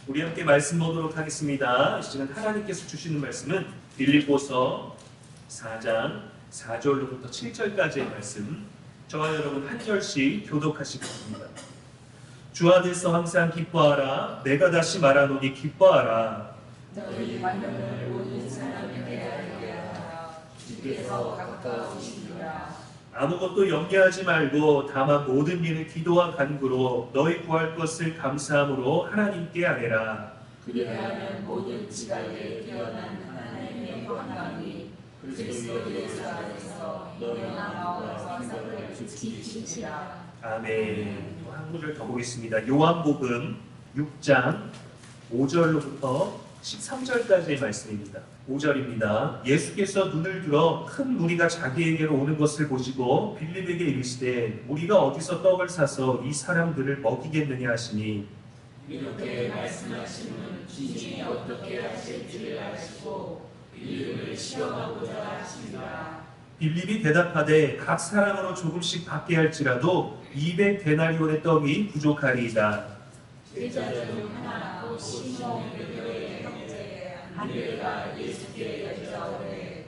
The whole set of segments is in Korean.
우리 함께 말씀 보도록 하겠습니다. 이 시간 하나님께서 주시는 말씀은 빌립보서 4장 4절로부터 7절까지의 말씀. 저와 여러분 한 절씩 교독하시겠습니다. 주 안에서 항상 기뻐하라. 내가 다시 말하노니 기뻐하라. 너희 만명을 모든 사람에게 알게 하라. 주께서 가까우시니라. 아무것도 염려하지 말고 다만 모든 일을 기도와 간구로 너희 구할 것을 감사함으로 하나님께 아뢰라. 그리하면 모든 지각에 뛰어난 하나님의 평강이 그리스도 예수 안에서 너희나 마음과 생각을 지키시리라. 아멘. 한 구절 더 보겠습니다. 요한복음 6장 5절로부터 13절까지의 말씀입니다. 5절입니다. 예수께서 눈을 들어 큰 무리가 자기에게로 오는 것을 보시고 빌립에게 이르시되 우리가 어디서 떡을 사서 이 사람들을 먹이겠느냐 하시니 이렇게 말씀하시면 주님이 어떻게 하실지를 아시고 빌립을 시험하고자 하시니라. 빌립이 대답하되 각 사람으로 조금씩 받게 할지라도 200데나리온의 떡이 부족하리이다. 제자 중 하나 시몬 베드로의 형제 안드레가 예수께 여짜오되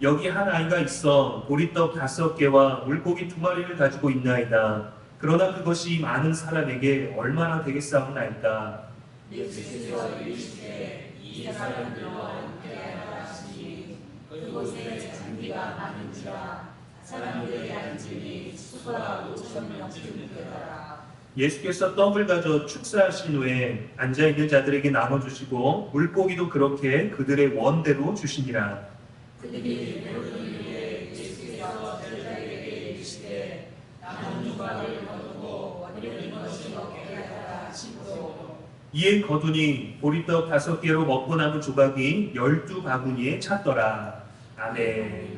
여기 한 아이가 있어 보리떡 5개와 물고기 2마리를 가지고 있나이다. 그러나 그것이 많은 사람에게 얼마나 되겠사옵나이까. 예수께서 이르시되 이 사람들과 함께하라 하시니 그곳에 잔디가 많은지라 사람들의 앉으니 수가 5,000명쯤 되더라. 예수께서 떡을 가져 축사하신 후에 앉아있는 자들에게 나눠주시고 물고기도 그렇게 그들의 원대로 주시니라. 그들이 배부른 이에 예수께서 제자에게 이르시되 남은 유과를 거두고 버리는 것이 없게 하라 하시고 이에 거두니 보리떡 5개로 먹고 남은 조각이 12바구니에 찼더라. 아멘.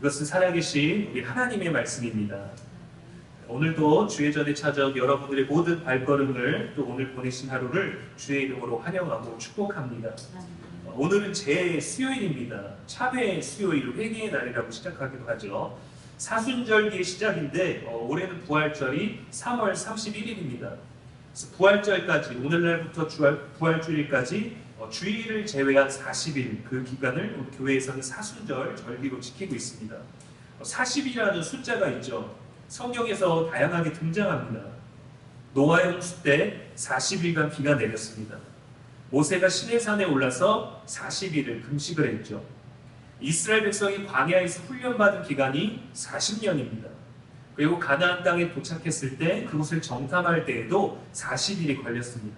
이것은 살아계신 우리 하나님의 말씀입니다. 오늘도 주의 전에 찾아온 여러분들의 모든 발걸음을 또 오늘 보내신 하루를 주의 이름으로 환영하고 축복합니다. 오늘은 제 수요일입니다. 참회 수요일, 회개의 날이라고 시작하기도 하죠. 사순절기의 시작인데 올해는 부활절이 3월 31일입니다. 그래서 부활절까지, 오늘날부터 부활주일까지 주일을 제외한 40일, 그 기간을 우리 교회에서는 사순절 절기로 지키고 있습니다. 40이라는 숫자가 있죠. 성경에서 다양하게 등장합니다. 노아의 홍수 때 40일간 비가 내렸습니다. 모세가 시내산에 올라서 40일을 금식을 했죠. 이스라엘 백성이 광야에서 훈련받은 기간이 40년입니다. 그리고 가나안 땅에 도착했을 때 그곳을 정탐할 때에도 40일이 걸렸습니다.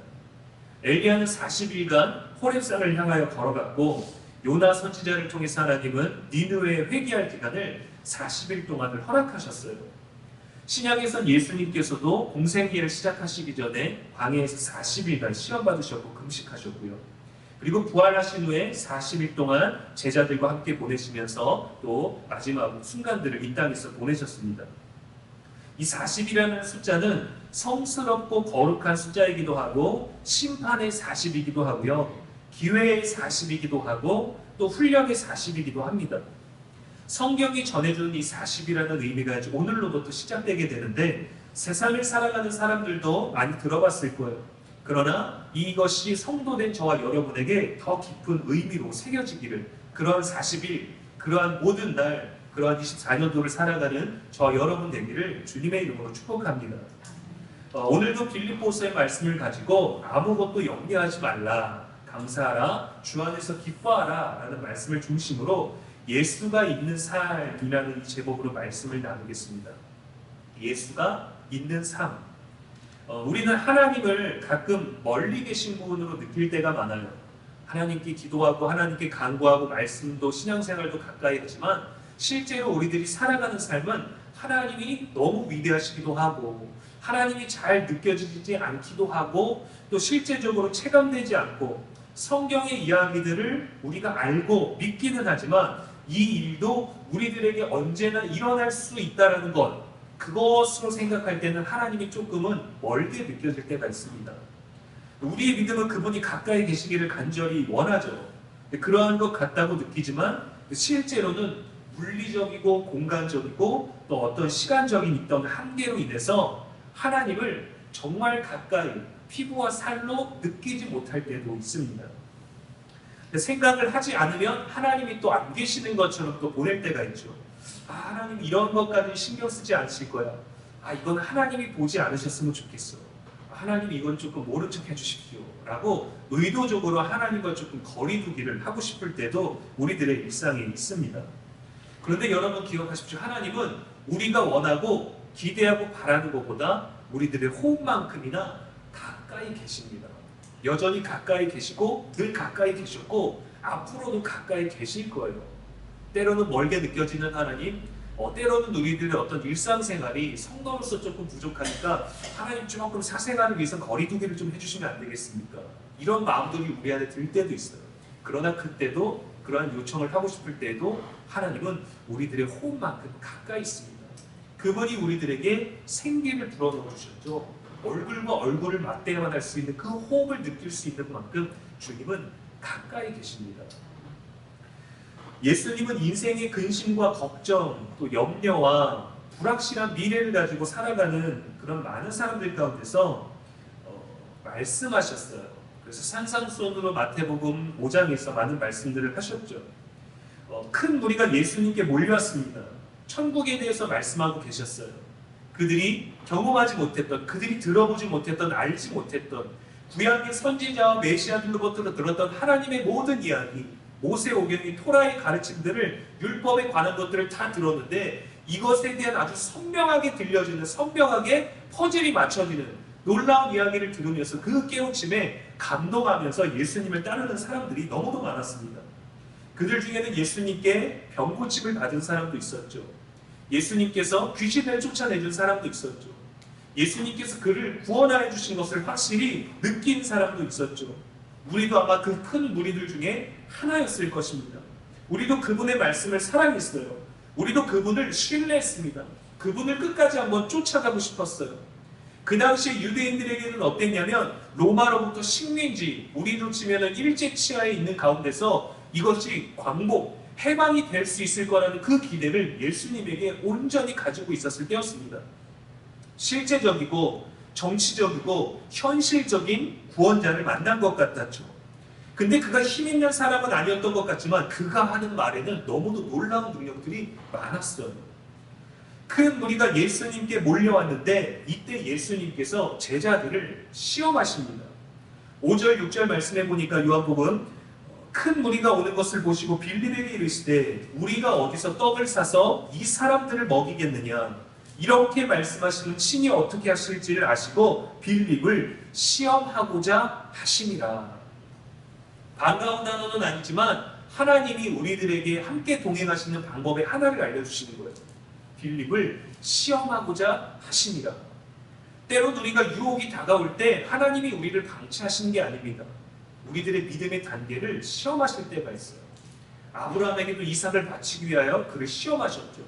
엘리야는 40일간 호렙산을 향하여 걸어갔고 요나 선지자를 통해서 하나님은 니느웨에 회개할 기간을 40일 동안을 허락하셨어요. 신약에선 예수님께서도 공생애를 시작하시기 전에 광야에서 40일간 시험받으셨고 금식하셨고요. 그리고 부활하신 후에 40일 동안 제자들과 함께 보내시면서 또 마지막 순간들을 이 땅에서 보내셨습니다. 이 40이라는 숫자는 성스럽고 거룩한 숫자이기도 하고 심판의 40이기도 하고요. 기회의 40이기도 하고 또 훈련의 40이기도 합니다. 성경이 전해주는 이 40이라는 의미가 이제 오늘로부터 시작되게 되는데 세상을 살아가는 사람들도 많이 들어봤을 거예요. 그러나 이것이 성도된 저와 여러분에게 더 깊은 의미로 새겨지기를, 그러한 40일, 그러한 모든 날, 그러한 24년도를 살아가는 저와 여러분 되기를 주님의 이름으로 축복합니다. 오늘도 빌립보서의 말씀을 가지고 아무것도 염려하지 말라, 감사하라, 주 안에서 기뻐하라 라는 말씀을 중심으로 예수가 있는 삶이라는 제목으로 말씀을 나누겠습니다. 예수가 있는 삶. 우리는 하나님을 가끔 멀리 계신 분으로 느낄 때가 많아요. 하나님께 기도하고 하나님께 간구하고 말씀도 신앙생활도 가까이 하지만 실제로 우리들이 살아가는 삶은 하나님이 너무 위대하시기도 하고 하나님이 잘 느껴지지 않기도 하고 또 실제적으로 체감되지 않고 성경의 이야기들을 우리가 알고 믿기는 하지만 이 일도 우리들에게 언제나 일어날 수 있다는 것, 그것으로 생각할 때는 하나님이 조금은 멀게 느껴질 때가 있습니다. 우리의 믿음은 그분이 가까이 계시기를 간절히 원하죠. 그러한 것 같다고 느끼지만 실제로는 물리적이고 공간적이고 또 어떤 시간적인 있던 한계로 인해서 하나님을 정말 가까이 피부와 살로 느끼지 못할 때도 있습니다. 생각을 하지 않으면 하나님이 또 안 계시는 것처럼 또 보낼 때가 있죠. 아, 하나님 이런 것까지 신경 쓰지 않으실 거야. 아, 이건 하나님이 보지 않으셨으면 좋겠어. 하나님 이건 조금 모른 척 해주십시오 라고 의도적으로 하나님과 조금 거리두기를 하고 싶을 때도 우리들의 일상에 있습니다. 그런데 여러분 기억하십시오. 하나님은 우리가 원하고 기대하고 바라는 것보다 우리들의 호흡만큼이나 가까이 계십니다. 여전히 가까이 계시고 늘 가까이 계셨고 앞으로도 가까이 계실 거예요. 때로는 멀게 느껴지는 하나님, 때로는 우리들의 어떤 일상생활이 성도로서 조금 부족하니까 하나님 조금 사생활을 위해서 거리두기를 좀 해주시면 안 되겠습니까? 이런 마음들이 우리 안에 들 때도 있어요. 그러나 그때도 그러한 요청을 하고 싶을 때도 하나님은 우리들의 호흡만큼 가까이 있습니다. 그분이 우리들에게 생기를 불어넣어 주셨죠. 얼굴과 얼굴을 맞대야만 할 수 있는 그 호흡을 느낄 수 있는 만큼 주님은 가까이 계십니다. 예수님은 인생의 근심과 걱정, 또 염려와 불확실한 미래를 가지고 살아가는 그런 많은 사람들 가운데서 말씀하셨어요. 그래서 산상수훈으로 마태복음 5장에서 많은 말씀들을 하셨죠. 큰 무리가 예수님께 몰려왔습니다. 천국에 대해서 말씀하고 계셨어요. 그들이 경험하지 못했던, 그들이 들어보지 못했던, 알지 못했던 구약의 선지자와 메시아들로부터 들었던 하나님의 모든 이야기, 모세오경이 토라의 가르침들을, 율법에 관한 것들을 다 들었는데 이것에 대한 아주 선명하게 들려지는, 선명하게 퍼즐이 맞춰지는 놀라운 이야기를 들으면서 그 깨우침에 감동하면서 예수님을 따르는 사람들이 너무도 많았습니다. 그들 중에는 예수님께 병고침을 받은 사람도 있었죠. 예수님께서 귀신을 쫓아내준 사람도 있었죠. 예수님께서 그를 구원하여 주신 것을 확실히 느낀 사람도 있었죠. 우리도 아마 그 큰 무리들 중에 하나였을 것입니다. 우리도 그분의 말씀을 사랑했어요. 우리도 그분을 신뢰했습니다. 그분을 끝까지 한번 쫓아가고 싶었어요. 그 당시에 유대인들에게는 어땠냐면 로마로부터 식민지, 우리로 치면 일제 치하에 있는 가운데서 이것이 광복, 해방이 될 수 있을 거라는 그 기대를 예수님에게 온전히 가지고 있었을 때였습니다. 실제적이고 정치적이고 현실적인 구원자를 만난 것 같았죠. 근데 그가 힘 있는 사람은 아니었던 것 같지만 그가 하는 말에는 너무도 놀라운 능력들이 많았어요. 큰 무리가 예수님께 몰려왔는데 이때 예수님께서 제자들을 시험하십니다. 5절 6절 말씀해 보니까 요한복음 큰 무리가 오는 것을 보시고 빌립에게 이르시되 우리가 어디서 떡을 사서 이 사람들을 먹이겠느냐, 이렇게 말씀하시는 친히 어떻게 하실지를 아시고 빌립을 시험하고자 하심이라. 반가운 단어는 아니지만 하나님이 우리들에게 함께 동행하시는 방법의 하나를 알려주시는 거예요. 빌립을 시험하고자 하심이라. 때론 우리가 유혹이 다가올 때 하나님이 우리를 방치하시는 게 아닙니다. 우리들의 믿음의 단계를 시험하실 때가 있어요. 아브라함에게도 이삭을 바치기 위하여 그를 시험하셨죠.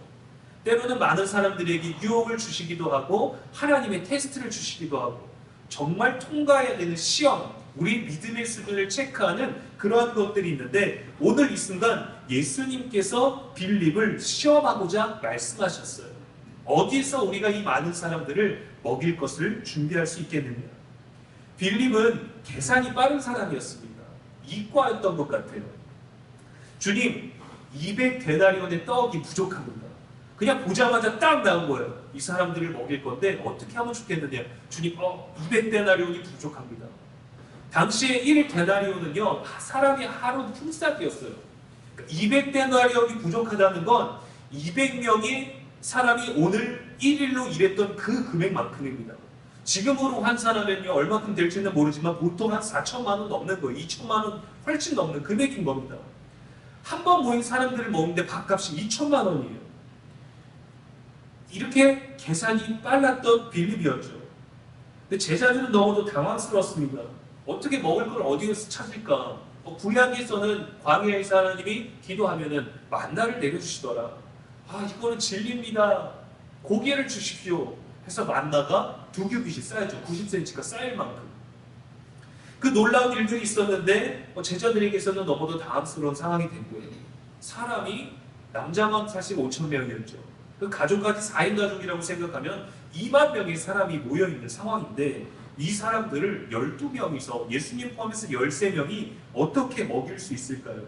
때로는 많은 사람들에게 유혹을 주시기도 하고 하나님의 테스트를 주시기도 하고 정말 통과해야 되는 시험, 우리 믿음의 수준을 체크하는 그러한 것들이 있는데 오늘 이 순간 예수님께서 빌립을 시험하고자 말씀하셨어요. 어디서 우리가 이 많은 사람들을 먹일 것을 준비할 수 있겠느냐. 빌립은 계산이 빠른 사람이었습니다. 이과였던 것 같아요. 주님, 200데나리온의 떡이 부족합니다. 그냥 보자마자 딱 나온 거예요. 이 사람들을 먹일 건데 어떻게 하면 좋겠느냐. 주님, 200데나리온이 부족합니다. 당시에 1데나리온은요, 사람이 하루 품삯이었어요. 200데나리온이 부족하다는 건 200명의 사람이 오늘 1일로 일했던 그 금액만큼입니다. 지금으로 환산하면요, 얼마큼 될지는 모르지만 보통 한 4천만 원 넘는 거예요. 2천만 원 훨씬 넘는 금액인 겁니다. 한 번 모인 사람들을 먹는데 밥값이 2천만 원이에요. 이렇게 계산이 빨랐던 빌립이었죠. 근데 제자들은 너무도 당황스러웠습니다. 어떻게 먹을 걸 어디에서 찾을까? 구약에서는 광야에서 하나님이 기도하면은 만나를 내려주시더라. 이거는 진리입니다. 고기를 주십시오. 해서 만나가 두 규빗이 쌓였죠. 90cm가 쌓일 만큼. 그 놀라운 일들이 있었는데 제자들에게서는 너무도 당황스러운 상황이 된 거예요. 사람이 남자만 사실 5천 명이었죠. 그 가족까지 4인 가족이라고 생각하면 2만 명의 사람이 모여있는 상황인데 이 사람들을 12명이서 예수님 포함해서 13명이 어떻게 먹일 수 있을까요?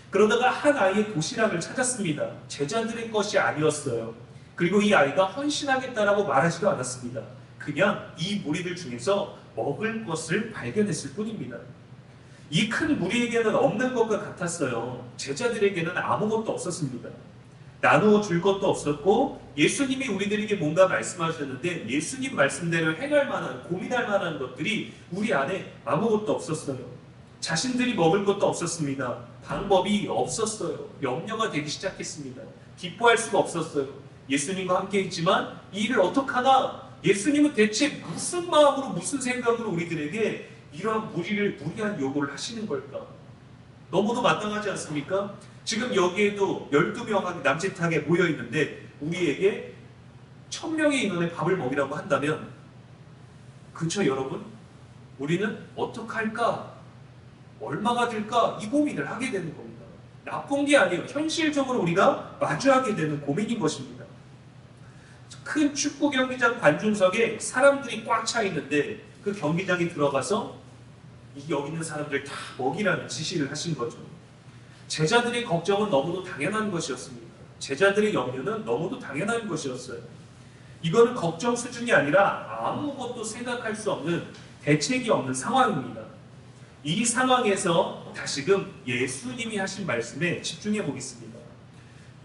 그러다가 한 아이의 도시락을 찾았습니다. 제자들의 것이 아니었어요. 그리고 이 아이가 헌신하겠다라고 말하지도 않았습니다. 그냥 이 무리들 중에서 먹을 것을 발견했을 뿐입니다. 이 큰 무리에게는 없는 것과 같았어요. 제자들에게는 아무것도 없었습니다. 나누어 줄 것도 없었고, 예수님이 우리들에게 뭔가 말씀하셨는데 예수님 말씀대로 행할 만한, 고민할 만한 것들이 우리 안에 아무것도 없었어요. 자신들이 먹을 것도 없었습니다. 방법이 없었어요. 염려가 되기 시작했습니다. 기뻐할 수가 없었어요. 예수님과 함께 있지만 이 일을 어떡하나? 예수님은 대체 무슨 마음으로, 무슨 생각으로 우리들에게 이러한 무리한 요구를 하시는 걸까? 너무도 마땅하지 않습니까? 지금 여기에도 12명이 남짓하게 모여있는데 우리에게 1000명의 인원의 밥을 먹이라고 한다면, 그쵸 여러분? 우리는 어떡할까? 얼마가 들까? 이 고민을 하게 되는 겁니다. 나쁜 게 아니에요. 현실적으로 우리가 마주하게 되는 고민인 것입니다. 큰 축구 경기장 관중석에 사람들이 꽉 차 있는데 그 경기장에 들어가서 여기 있는 사람들 다 먹이라는 지시를 하신 거죠. 제자들의 걱정은 너무도 당연한 것이었습니다. 제자들의 염려는 너무도 당연한 것이었어요. 이거는 걱정 수준이 아니라 아무것도 생각할 수 없는, 대책이 없는 상황입니다. 이 상황에서 다시금 예수님이 하신 말씀에 집중해 보겠습니다.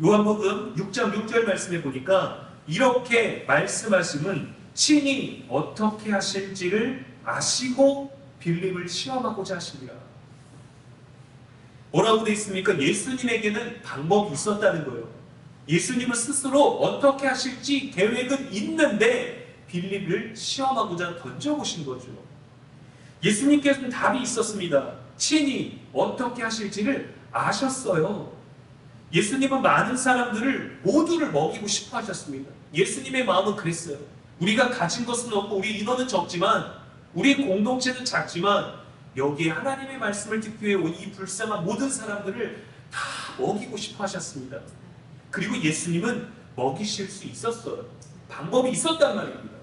요한복음 6장 6절 말씀에 보니까 이렇게 말씀하심은 친히 어떻게 하실지를 아시고 빌립을 시험하고자 하십니다. 뭐라고 되어 있습니까? 예수님에게는 방법이 있었다는 거예요. 예수님은 스스로 어떻게 하실지 계획은 있는데 빌립을 시험하고자 던져보신 거죠. 예수님께서는 답이 있었습니다. 친히 어떻게 하실지를 아셨어요. 예수님은 많은 사람들을 모두를 먹이고 싶어 하셨습니다. 예수님의 마음은 그랬어요. 우리가 가진 것은 없고 우리 인원은 적지만, 우리 공동체는 작지만 여기에 하나님의 말씀을 듣기 위해 온 이 불쌍한 모든 사람들을 다 먹이고 싶어 하셨습니다. 그리고 예수님은 먹이실 수 있었어요. 방법이 있었단 말입니다.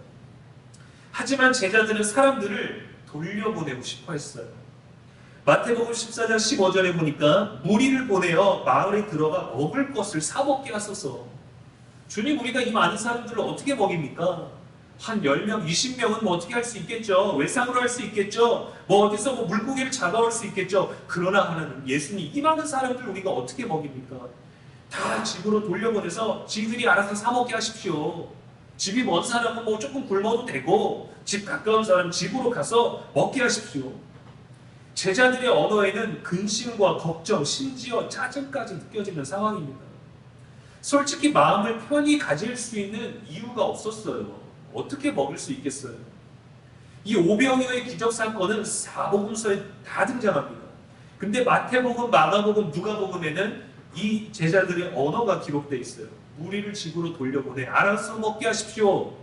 하지만 제자들은 사람들을 돌려보내고 싶어 했어요. 마태복음 14장 15절에 보니까 무리를 보내어 마을에 들어가 먹을 것을 사먹게 하소서. 주님, 우리가 이 많은 사람들을 어떻게 먹입니까? 한 10명, 20명은 뭐 어떻게 할 수 있겠죠. 외상으로 할 수 있겠죠. 뭐 어디서 뭐 물고기를 잡아올 수 있겠죠. 그러나 하나님, 예수님, 이 많은 사람들을 우리가 어떻게 먹입니까? 다 집으로 돌려보내서 지들이 알아서 사먹게 하십시오. 집이 먼 사람은 뭐 조금 굶어도 되고, 집 가까운 사람은 집으로 가서 먹게 하십시오. 제자들의 언어에는 근심과 걱정, 심지어 짜증까지 느껴지는 상황입니다. 솔직히 마음을 편히 가질 수 있는 이유가 없었어요. 어떻게 먹을 수 있겠어요? 이 오병이어의 기적 사건은 사복음서에 다 등장합니다. 근데 마태복음, 마가복음, 누가복음에는 이 제자들의 언어가 기록되어 있어요. 무리를 집으로 돌려보내 알아서 먹게 하십시오.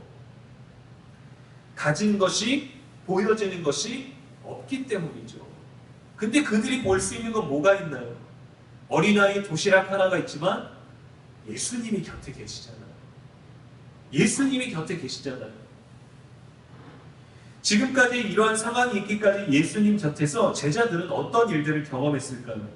가진 것이, 보여지는 것이 없기 때문이죠. 근데 그들이 볼 수 있는 건 뭐가 있나요? 어린아이 도시락 하나가 있지만 예수님이 곁에 계시잖아요. 예수님이 곁에 계시잖아요. 지금까지 이러한 상황이 있기까지 예수님 곁에서 제자들은 어떤 일들을 경험했을까요?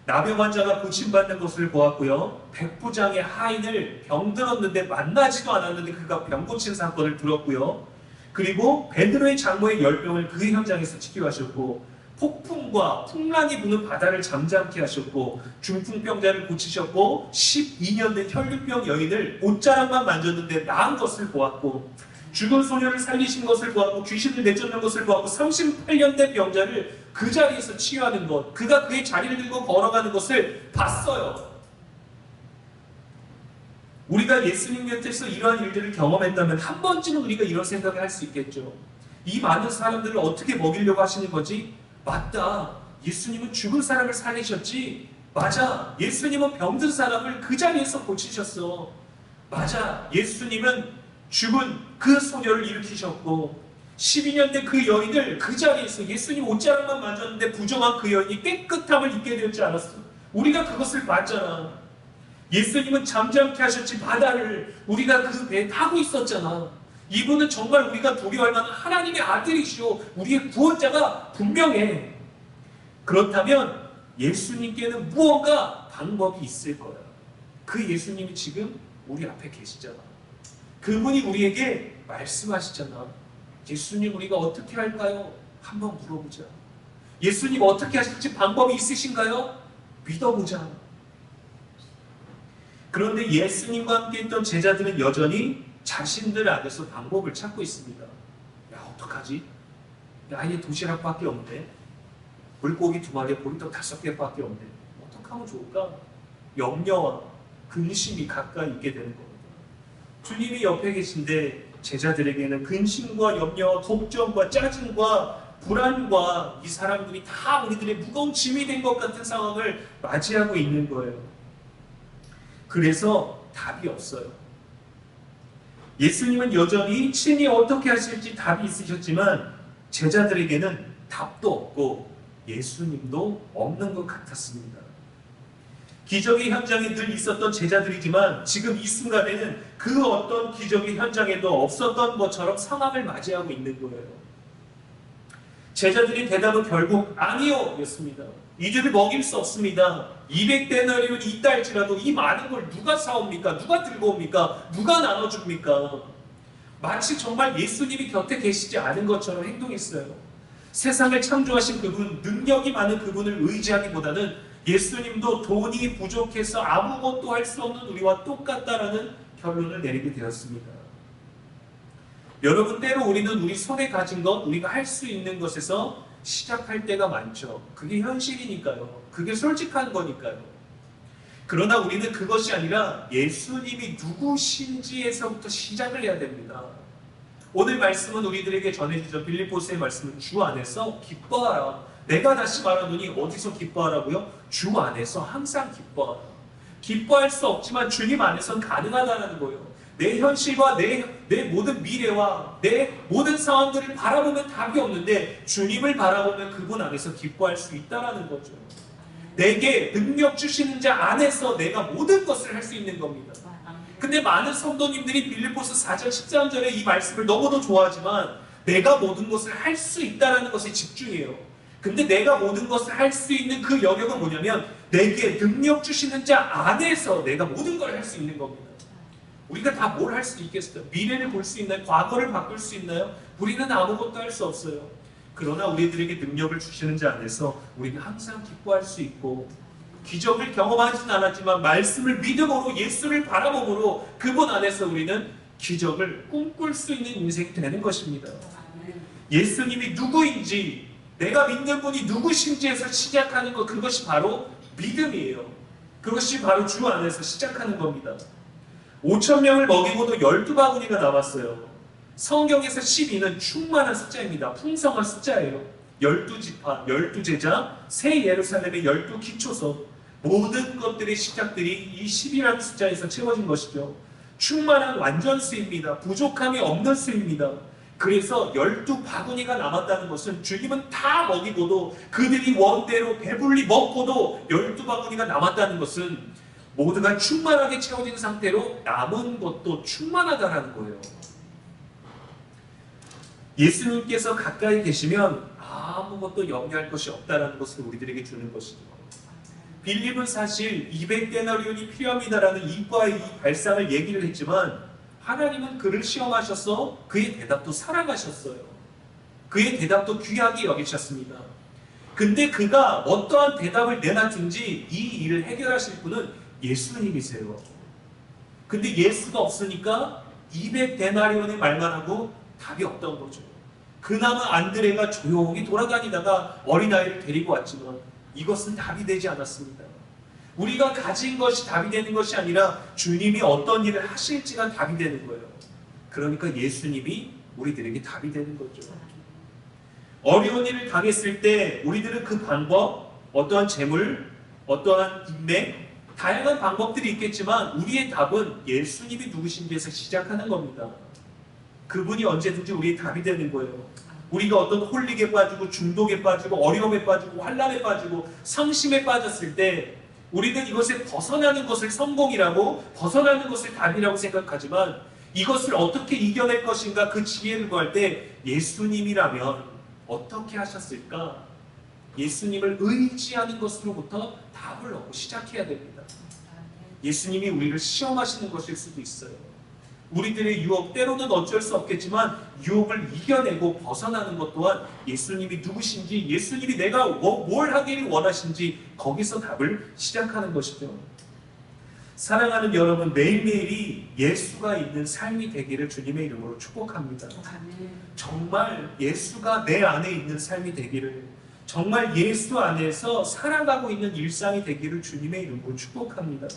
나병 환자가 고침받는 것을 보았고요. 백부장의 하인을 병들었는데 만나지도 않았는데 그가 병 고친 사건을 들었고요. 그리고 베드로의 장모의 열병을 그 현장에서 치료하셨고, 폭풍과 풍랑이 부는 바다를 잠잠케 하셨고, 중풍병자를 고치셨고, 12년 된 혈류병 여인을 옷자락만 만졌는데 나은 것을 보았고, 죽은 소녀를 살리신 것을 보았고, 귀신을 내쫓는 것을 보았고, 38년 된 병자를 그 자리에서 치유하는 것, 그가 그의 자리를 들고 걸어가는 것을 봤어요. 우리가 예수님 곁에서 이러한 일들을 경험했다면 한 번쯤은 우리가 이런 생각을 할 수 있겠죠. 이 많은 사람들을 어떻게 먹이려고 하시는 거지? 맞다. 예수님은 죽은 사람을 살리셨지. 맞아. 예수님은 병든 사람을 그 자리에서 고치셨어. 맞아. 예수님은 죽은 그 소녀를 일으키셨고, 12년 된 그 여인을 그 자리에서 예수님 옷자락만 만졌는데 부정한 그 여인이 깨끗함을 입게 되었지 않았어. 우리가 그것을 봤잖아. 예수님은 잠잠케 하셨지 바다를. 우리가 그 배에 타고 있었잖아. 이분은 정말 우리가 두려워할 만한 하나님의 아들이시오. 우리의 구원자가 분명해. 그렇다면 예수님께는 무언가 방법이 있을 거야. 그 예수님이 지금 우리 앞에 계시잖아. 그분이 우리에게 말씀하시잖아. 예수님, 우리가 어떻게 할까요? 한번 물어보자. 예수님 어떻게 하실지 방법이 있으신가요? 믿어보자. 그런데 예수님과 함께 있던 제자들은 여전히 자신들 안에서 방법을 찾고 있습니다. 야, 어떡하지? 야, 아예 도시락밖에 없네. 물고기 2마리에 보리떡 5개밖에 없네. 어떻게 하면 좋을까? 염려와 근심이 가까이 있게 되는 겁니다. 주님이 옆에 계신데 제자들에게는 근심과 염려와 걱정과 짜증과 불안과 이 사람들이 다 우리들의 무거운 짐이 된 것 같은 상황을 맞이하고 있는 거예요. 그래서 답이 없어요. 예수님은 여전히 친히 어떻게 하실지 답이 있으셨지만 제자들에게는 답도 없고 예수님도 없는 것 같았습니다. 기적의 현장에 늘 있었던 제자들이지만 지금 이 순간에는 그 어떤 기적의 현장에도 없었던 것처럼 상황을 맞이하고 있는 거예요. 제자들의 대답은 결국 아니요 였습니다. 이들을 먹일 수 없습니다. 200데나리온이 있다 할지라도 이 많은 걸 누가 사옵니까? 누가 들고 옵니까? 누가 나눠줍니까? 마치 정말 예수님이 곁에 계시지 않은 것처럼 행동했어요. 세상을 창조하신 그분, 능력이 많은 그분을 의지하기보다는 예수님도 돈이 부족해서 아무것도 할 수 없는 우리와 똑같다라는 결론을 내리게 되었습니다. 여러분, 때로 우리는 우리 손에 가진 것, 우리가 할 수 있는 것에서 시작할 때가 많죠. 그게 현실이니까요. 그게 솔직한 거니까요. 그러나 우리는 그것이 아니라 예수님이 누구신지에서부터 시작을 해야 됩니다. 오늘 말씀은 우리들에게 전해지죠. 빌립보서의 말씀은 주 안에서 기뻐하라. 내가 다시 말하노니 어디서 기뻐하라고요? 주 안에서 항상 기뻐하라. 기뻐할 수 없지만 주님 안에서는 가능하다는 거예요. 내 현실과 내 모든 미래와 내 모든 상황들을 바라보면 답이 없는데 주님을 바라보면 그분 안에서 기뻐할 수 있다는 거죠. 내게 능력 주시는 자 안에서 내가 모든 것을 할 수 있는 겁니다. 근데 많은 성도님들이 빌립보서 4절 13절의 이 말씀을 너무도 좋아하지만 내가 모든 것을 할 수 있다는 것에 집중해요. 근데 내가 모든 것을 할 수 있는 그 영역은 뭐냐면 내게 능력 주시는 자 안에서 내가 모든 걸 할 수 있는 겁니다. 우리가 다 뭘 할 수 있겠어요? 미래를 볼 수 있나요? 과거를 바꿀 수 있나요? 우리는 아무것도 할 수 없어요. 그러나 우리들에게 능력을 주시는 자 안에서 우리는 항상 기뻐할 수 있고 기적을 경험하지는 않았지만 말씀을 믿음으로 예수를 바라봄으로 그분 안에서 우리는 기적을 꿈꿀 수 있는 인생이 되는 것입니다. 예수님이 누구인지 내가 믿는 분이 누구신지에서 시작하는 것, 그것이 바로 믿음이에요. 그것이 바로 주 안에서 시작하는 겁니다. 5,000명을 먹이고도 12바구니가 남았어요. 성경에서 12는 충만한 숫자입니다. 풍성한 숫자예요. 12지파, 12제자, 새 예루살렘의 12기초석, 모든 것들의 시작들이 이 10이라는 숫자에서 채워진 것이죠. 충만한 완전수입니다. 부족함이 없는 수입니다. 그래서 12바구니가 남았다는 것은 주님은 다 먹이고도 그들이 원대로 배불리 먹고도 12바구니가 남았다는 것은 모두가 충만하게 채워진 상태로 남은 것도 충만하다는 거예요. 예수님께서 가까이 계시면 아무것도 염려할 것이 없다는 것을 우리들에게 주는 것이죠. 빌립은 사실 200데나리온이 필요합니다라는 이과의 이 발상을 얘기를 했지만 하나님은 그를 시험하셔서 그의 대답도 살아가셨어요. 그의 대답도 귀하게 여기셨습니다. 근데 그가 어떠한 대답을 내놨든지 이 일을 해결하실 분은 예수님이세요. 근데 예수가 없으니까 200데나리온의 말만 하고 답이 없던 거죠. 그나마 안드레가 조용히 돌아다니다가 어린아이를 데리고 왔지만 이것은 답이 되지 않았습니다. 우리가 가진 것이 답이 되는 것이 아니라 주님이 어떤 일을 하실지가 답이 되는 거예요. 그러니까 예수님이 우리들에게 답이 되는 거죠. 어려운 일을 당했을 때 우리들은 그 방법, 어떠한 재물, 어떠한 인맥, 다양한 방법들이 있겠지만 우리의 답은 예수님이 누구신지에서 시작하는 겁니다. 그분이 언제든지 우리의 답이 되는 거예요. 우리가 어떤 홀릭에 빠지고 중독에 빠지고 어려움에 빠지고 환난에 빠지고 상심에 빠졌을 때 우리는 이것에 벗어나는 것을 성공이라고 벗어나는 것을 답이라고 생각하지만 이것을 어떻게 이겨낼 것인가 그 지혜를 구할 때 예수님이라면 어떻게 하셨을까? 예수님을 의지하는 것으로부터 답을 얻고 시작해야 됩니다. 예수님이 우리를 시험하시는 것일 수도 있어요. 우리들의 유혹, 때로는 어쩔 수 없겠지만 유혹을 이겨내고 벗어나는 것 또한 예수님이 누구신지, 예수님이 내가 뭘 하기를 원하신지 거기서 답을 시작하는 것이죠. 사랑하는 여러분, 매일매일이 예수가 있는 삶이 되기를 주님의 이름으로 축복합니다. 정말 예수가 내 안에 있는 삶이 되기를, 정말 예수 안에서 살아가고 있는 일상이 되기를 주님의 이름으로 축복합니다.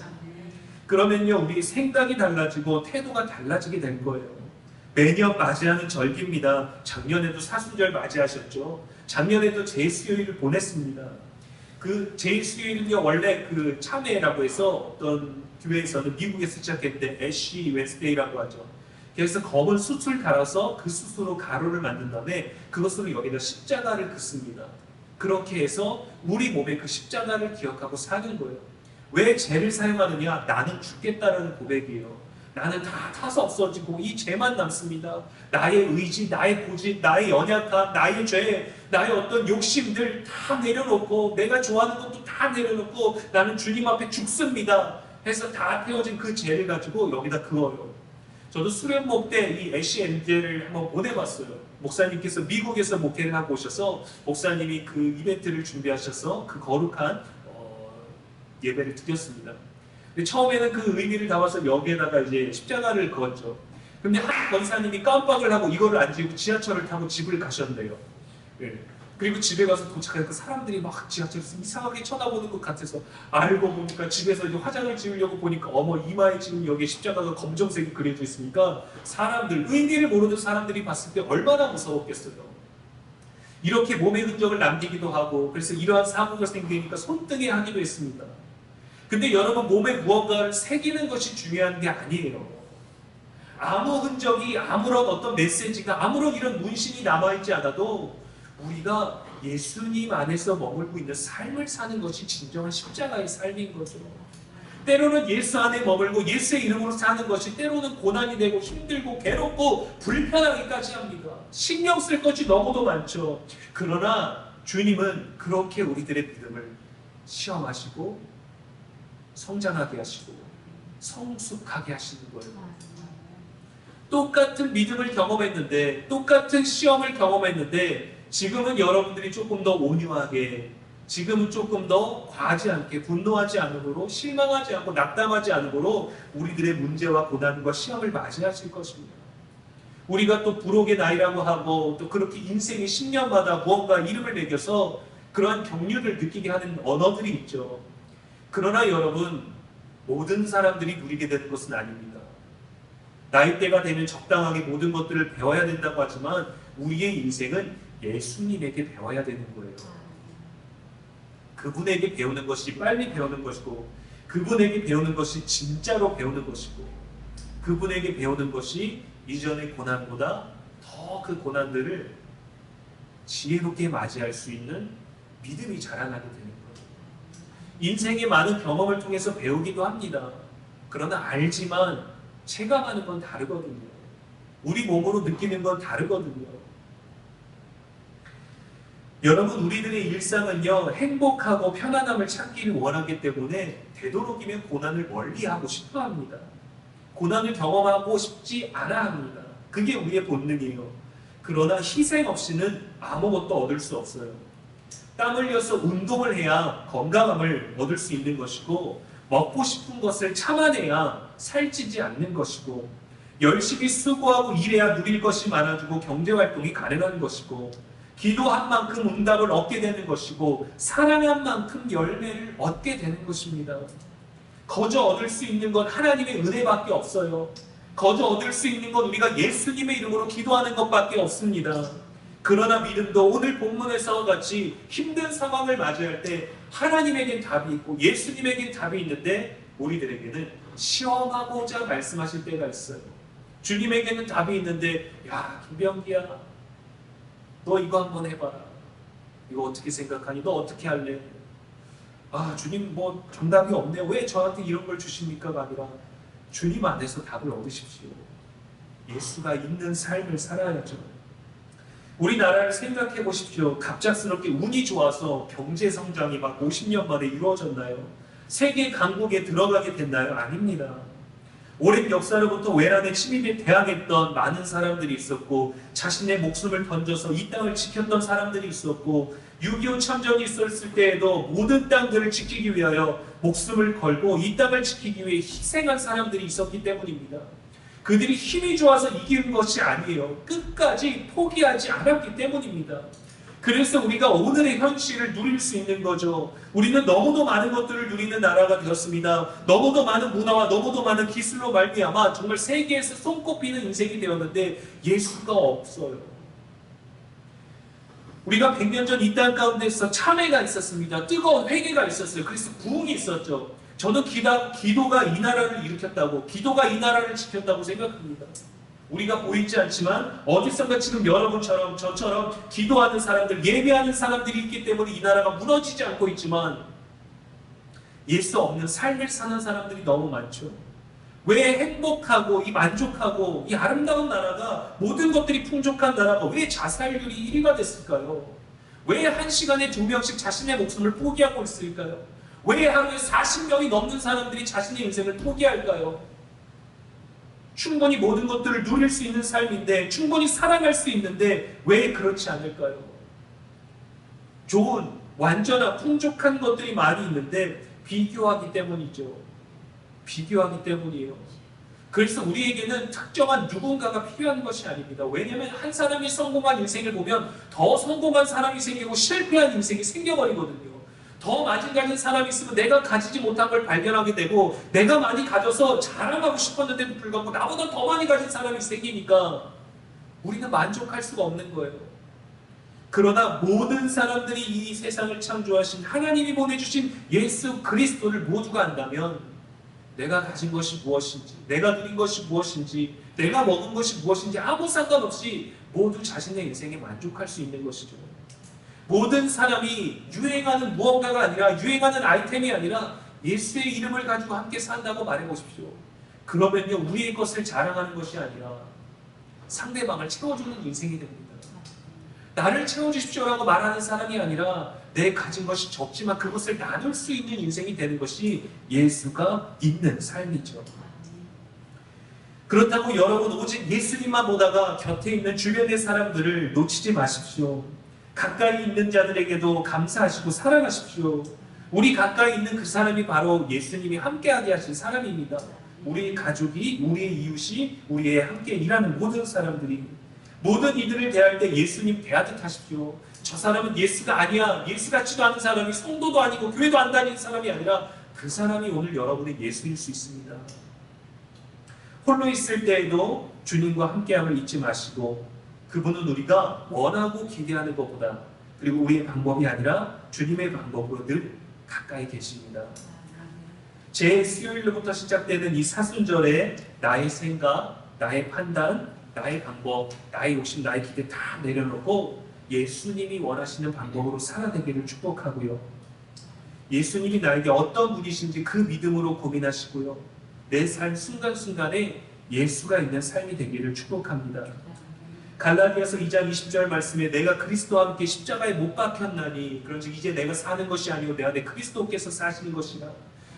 그러면요, 우리 생각이 달라지고 태도가 달라지게 될 거예요. 매년 맞이하는 절기입니다. 작년에도 사순절 맞이하셨죠. 작년에도 제수요일을 보냈습니다. 그 제수요일은요, 원래 그 참회라고 해서 어떤 교회에서는 미국에서 시작했는데 애쉬 웬스데이라고 하죠. 그래서 검은 숯을 갈아서 그 숯으로 가루를 만든 다음에 그것으로 여기다 십자가를 긋습니다. 그렇게 해서 우리 몸에 그 십자가를 기억하고 사는 거예요. 왜 죄를 사용하느냐? 나는 죽겠다라는 고백이에요. 나는 다 타서 없어지고 이 죄만 남습니다. 나의 의지, 나의 고집, 나의 연약함, 나의 죄, 나의 어떤 욕심들 다 내려놓고 내가 좋아하는 것도 다 내려놓고 나는 주님 앞에 죽습니다. 해서 다 태워진 그 죄를 가지고 여기다 그어요. 저도 수련목 때 이 애쉬 엔젤을 한번 보내봤어요. 목사님께서 미국에서 목회를 하고 오셔서 목사님이 그 이벤트를 준비하셔서 그 거룩한 예배를 드렸습니다. 근데 처음에는 그 의미를 담아서 여기에다가 이제 십자가를 그었죠. 근데 한 권사님이 깜빡을 하고 이거를 안 지고 지하철을 타고 집을 가셨네요. 예. 그리고 집에 가서 도착하니까 사람들이 막 지하철에서 이상하게 쳐다보는 것 같아서 알고 보니까 집에서 이제 화장을 지우려고 보니까 어머 이마에 지금 여기 십자가가 검정색이 그려져 있으니까 사람들, 의미를 모르는 사람들이 봤을 때 얼마나 무서웠겠어요. 이렇게 몸의 흔적을 남기기도 하고 그래서 이러한 사고가 생기니까 손등에 하기도 했습니다. 근데 여러분, 몸에 무언가를 새기는 것이 중요한 게 아니에요. 아무 흔적이, 아무런 어떤 메시지가, 아무런 이런 문신이 남아있지 않아도 우리가 예수님 안에서 머물고 있는 삶을 사는 것이 진정한 십자가의 삶인 거죠. 때로는 예수 안에 머물고 예수의 이름으로 사는 것이 때로는 고난이 되고 힘들고 괴롭고 불편하기까지 합니다. 신경 쓸 것이 너무도 많죠. 그러나 주님은 그렇게 우리들의 믿음을 시험하시고 성장하게 하시고 성숙하게 하시는 거예요. 똑같은 믿음을 경험했는데, 똑같은 시험을 경험했는데 지금은 여러분들이 조금 더 온유하게, 지금은 조금 더 과하지 않게, 분노하지 않으므로, 실망하지 않고 낙담하지 않으므로 우리들의 문제와 고난과 시험을 맞이하실 것입니다. 우리가 또 부록의 나이라고 하고 또 그렇게 인생의 10년마다 무언가 이름을 매겨서 그러한 경륜을 느끼게 하는 언어들이 있죠. 그러나 여러분, 모든 사람들이 누리게 되는 것은 아닙니다. 나이대가 되면 적당하게 모든 것들을 배워야 된다고 하지만 우리의 인생은 예수님에게 배워야 되는 거예요. 그분에게 배우는 것이 빨리 배우는 것이고, 그분에게 배우는 것이 진짜로 배우는 것이고, 그분에게 배우는 것이 이전의 고난보다 더 그 고난들을 지혜롭게 맞이할 수 있는 믿음이 자라나게 되는 거예요. 인생의 많은 경험을 통해서 배우기도 합니다. 그러나 알지만 체감하는 건 다르거든요. 우리 몸으로 느끼는 건 다르거든요. 여러분, 우리들의 일상은요, 행복하고 편안함을 찾기를 원하기 때문에 되도록이면 고난을 멀리하고 싶어 합니다. 고난을 경험하고 싶지 않아 합니다. 그게 우리의 본능이에요. 그러나 희생 없이는 아무것도 얻을 수 없어요. 땀 흘려서 운동을 해야 건강함을 얻을 수 있는 것이고, 먹고 싶은 것을 참아내야 살찌지 않는 것이고, 열심히 수고하고 일해야 누릴 것이 많아지고 경제활동이 가능한 것이고, 기도한 만큼 응답을 얻게 되는 것이고, 사랑한 만큼 열매를 얻게 되는 것입니다. 거저 얻을 수 있는 건 하나님의 은혜밖에 없어요. 거저 얻을 수 있는 건 우리가 예수님의 이름으로 기도하는 것밖에 없습니다. 그러나 믿음도 오늘 본문에서와 같이 힘든 상황을 맞이할 때 하나님에겐 답이 있고 예수님에겐 답이 있는데 우리들에게는 시험하고자 말씀하실 때가 있어요. 주님에게는 답이 있는데, 야, 김병기야, 너 이거 한번 해봐라. 이거 어떻게 생각하니? 너 어떻게 할래? 아, 주님 뭐 정답이 없네요. 왜 저한테 이런 걸 주십니까가 아니라 주님 안에서 답을 얻으십시오. 예수가 있는 삶을 살아야죠. 우리나라를 생각해 보십시오. 갑작스럽게 운이 좋아서 경제 성장이 막 50년 만에 이루어졌나요? 세계 강국에 들어가게 됐나요? 아닙니다. 오랜 역사로부터 외란에 침입에 대항했던 많은 사람들이 있었고, 자신의 목숨을 던져서 이 땅을 지켰던 사람들이 있었고, 6.25 참전이 있었을 때에도 모든 땅들을 지키기 위하여 목숨을 걸고 이 땅을 지키기 위해 희생한 사람들이 있었기 때문입니다. 그들이 힘이 좋아서 이기는 것이 아니에요. 끝까지 포기하지 않았기 때문입니다. 그래서 우리가 오늘의 현실을 누릴 수 있는 거죠. 우리는 너무도 많은 것들을 누리는 나라가 되었습니다. 너무도 많은 문화와 너무도 많은 기술로 말미암아 정말 세계에서 손꼽히는 인생이 되었는데 예수가 없어요. 우리가 100년 전 이 땅 가운데서 참회가 있었습니다. 뜨거운 회개가 있었어요. 그래서 부흥이 있었죠. 저는 기도가 이 나라를 일으켰다고, 기도가 이 나라를 지켰다고 생각합니다. 우리가 보이지 않지만 어디선가 지금 여러분처럼 저처럼 기도하는 사람들, 예배하는 사람들이 있기 때문에 이 나라가 무너지지 않고 있지만 예수 없는 삶을 사는 사람들이 너무 많죠. 왜 행복하고 이 만족하고 이 아름다운 나라가, 모든 것들이 풍족한 나라가 왜 자살률이 1위가 됐을까요? 왜 한 시간에 2명씩 자신의 목숨을 포기하고 있을까요? 왜 하루에 40명이 넘는 사람들이 자신의 인생을 포기할까요? 충분히 모든 것들을 누릴 수 있는 삶인데, 충분히 사랑할 수 있는데 왜 그렇지 않을까요? 좋은, 완전한, 풍족한 것들이 많이 있는데 비교하기 때문이죠. 비교하기 때문이에요. 그래서 우리에게는 특정한 누군가가 필요한 것이 아닙니다. 왜냐하면 한 사람이 성공한 인생을 보면 더 성공한 사람이 생기고 실패한 인생이 생겨버리거든요. 더 많이 가진 사람이 있으면 내가 가지지 못한 걸 발견하게 되고, 내가 많이 가져서 자랑하고 싶었는데도 불구하고 나보다 더 많이 가진 사람이 생기니까 우리는 만족할 수가 없는 거예요. 그러나 모든 사람들이 이 세상을 창조하신 하나님이 보내주신 예수 그리스도를 모두가 안다면 내가 가진 것이 무엇인지, 내가 누린 것이 무엇인지, 내가 먹은 것이 무엇인지 아무 상관없이 모두 자신의 인생에 만족할 수 있는 것이죠. 모든 사람이 유행하는 무언가가 아니라, 유행하는 아이템이 아니라 예수의 이름을 가지고 함께 산다고 말해보십시오. 그러면요, 우리의 것을 자랑하는 것이 아니라 상대방을 채워주는 인생이 됩니다. 나를 채워주십시오라고 말하는 사람이 아니라 내 가진 것이 적지만 그것을 나눌 수 있는 인생이 되는 것이 예수가 있는 삶이죠. 그렇다고 여러분 오직 예수님만 보다가 곁에 있는 주변의 사람들을 놓치지 마십시오. 가까이 있는 자들에게도 감사하시고 사랑하십시오. 우리 가까이 있는 그 사람이 바로 예수님이 함께하게 하신 사람입니다. 우리의 가족이, 우리의 이웃이, 우리의 함께 일하는 모든 사람들이, 모든 이들을 대할 때 예수님 대하듯 하십시오. 저 사람은 예수가 아니야, 예수 같지도 않은 사람이, 성도도 아니고 교회도 안 다니는 사람이 아니라 그 사람이 오늘 여러분의 예수일 수 있습니다. 홀로 있을 때에도 주님과 함께함을 잊지 마시고, 그분은 우리가 원하고 기대하는 것보다, 그리고 우리의 방법이 아니라 주님의 방법으로 늘 가까이 계십니다. 제 수요일로부터 시작되는 이 사순절에 나의 생각, 나의 판단, 나의 방법, 나의 욕심, 나의 기대 다 내려놓고 예수님이 원하시는 방법으로 살아내기를 축복하고요. 예수님이 나에게 어떤 분이신지 그 믿음으로 고민하시고요. 내 삶 순간순간에 예수가 있는 삶이 되기를 축복합니다. 갈라디아서 2장 20절 말씀에 내가 그리스도와 함께 십자가에 못 박혔나니, 그런즉 이제 내가 사는 것이 아니고 내 안에 그리스도께서 사시는 것이라.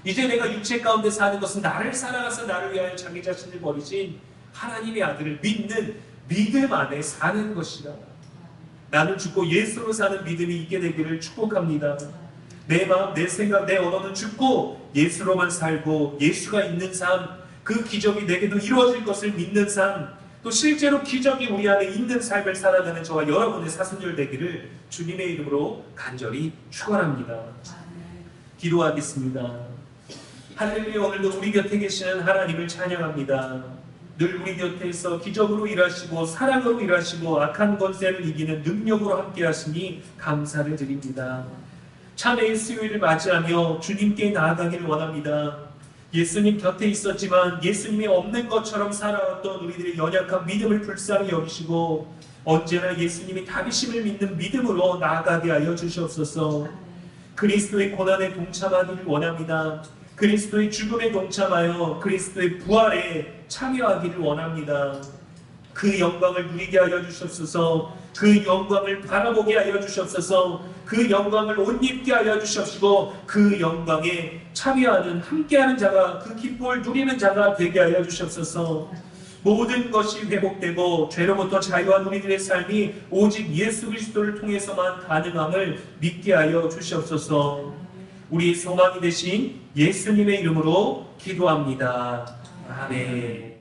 이제 내가 육체 가운데 사는 것은 나를 사랑하사 나를 위하여 자기 자신을 버리신 하나님의 아들을 믿는 믿음 안에 사는 것이라. 나는 죽고 예수로 사는 믿음이 있게 되기를 축복합니다. 내 마음, 내 생각, 내 언어는 죽고 예수로만 살고 예수가 있는 삶, 그 기적이 내게도 이루어질 것을 믿는 삶, 또 실제로 기적이 우리 안에 있는 삶을 살아가는 저와 여러분의 사순절 되기를 주님의 이름으로 간절히 축원합니다. 기도하겠습니다. 할렐루야. 오늘도 우리 곁에 계시는 하나님을 찬양합니다. 늘 우리 곁에서 기적으로 일하시고 사랑으로 일하시고 악한 권세를 이기는 능력으로 함께 하시니 감사를 드립니다. 참회의 수요일을 맞이하며 주님께 나아가기를 원합니다. 예수님 곁에 있었지만 예수님이 없는 것처럼 살아왔던 우리들의 연약한 믿음을 불쌍히 여기시고 언제나 예수님이 답이심을 믿는 믿음으로 나아가게 하여 주시옵소서. 그리스도의 고난에 동참하기를 원합니다. 그리스도의 죽음에 동참하여 그리스도의 부활에 참여하기를 원합니다. 그 영광을 누리게 하여 주시옵소서. 그 영광을 바라보게 하여 주시옵소서. 그 영광을 옷 입게 하여 주시옵시고 그 영광에 참여하는 함께하는 자가, 그 기쁨을 누리는 자가 되게 하여 주시옵소서. 모든 것이 회복되고 죄로부터 자유한 우리들의 삶이 오직 예수 그리스도를 통해서만 가능함을 믿게 하여 주시옵소서. 우리의 소망이 되신 예수님의 이름으로 기도합니다. 아멘.